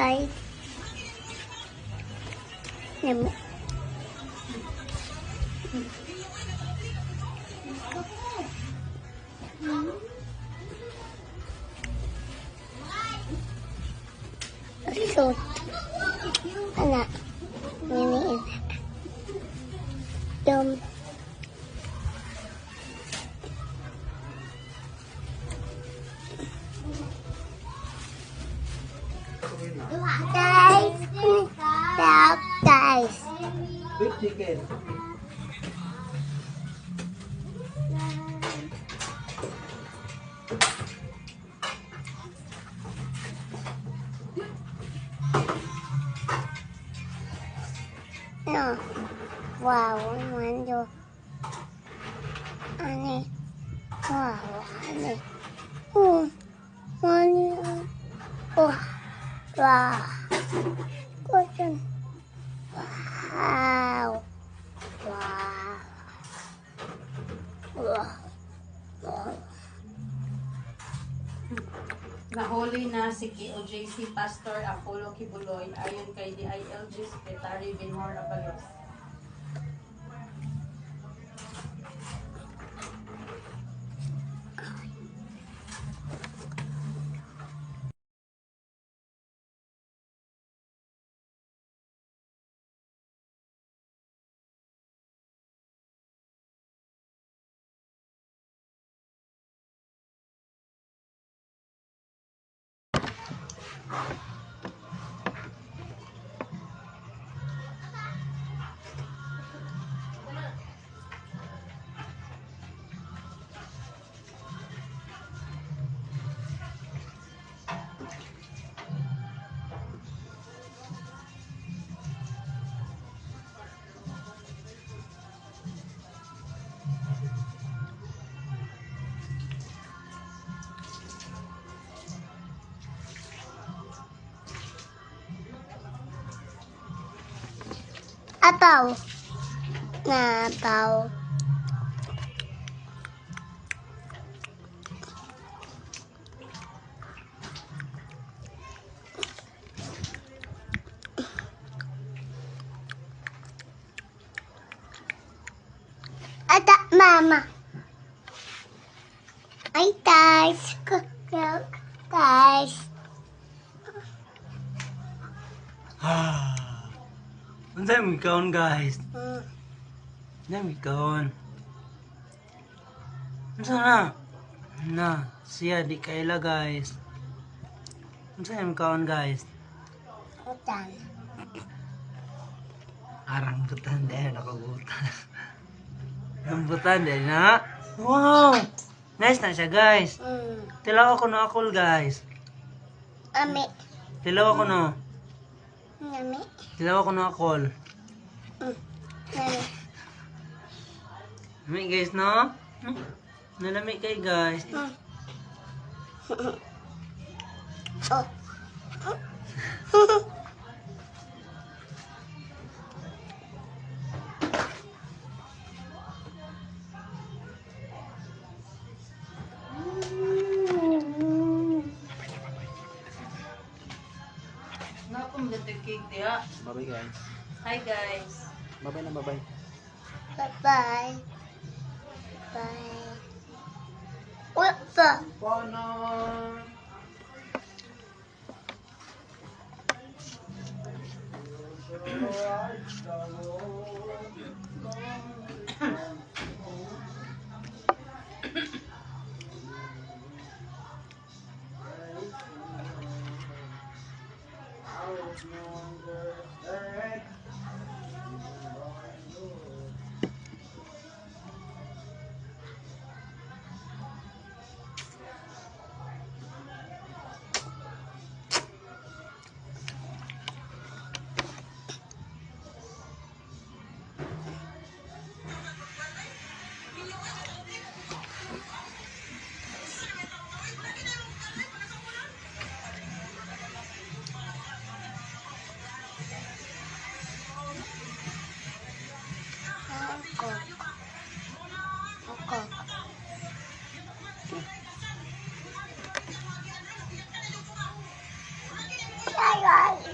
guys. Yummy. Shoot. Anak. Niniin. Yum. Guys. Stop, guys. Beef chicken. No. Wow, manjo. Ani. Wow, ani. Ani. Wah. Wah. Kucing. Wow. Wow. Wow. Wow. Nahuli na si KOJC Pastor Apollo Kibuloy ayon kay DILG Secretary Binhor Abalos. Ataw. Nataw. Ada mama. Ay, guys. Look, guys. Unsay mo kaon guys? Unsay mo kaon? Unsa na? Na, siya di kaila guys. Unsay mo kaon guys? Utang. Arang butan deh nakagutan. Rambutan deh na. Wow! Nice na siya guys. Tilaw ako no akol guys. Ami. Tilaw ako no. Ami. Tilaw ako no akol. Ami. Lami guys no? Nalami kay guys. Oh. Napong cake dia. Bye guys. Hi guys. Bye na bye. Bye-bye. Bye. What the? Bye.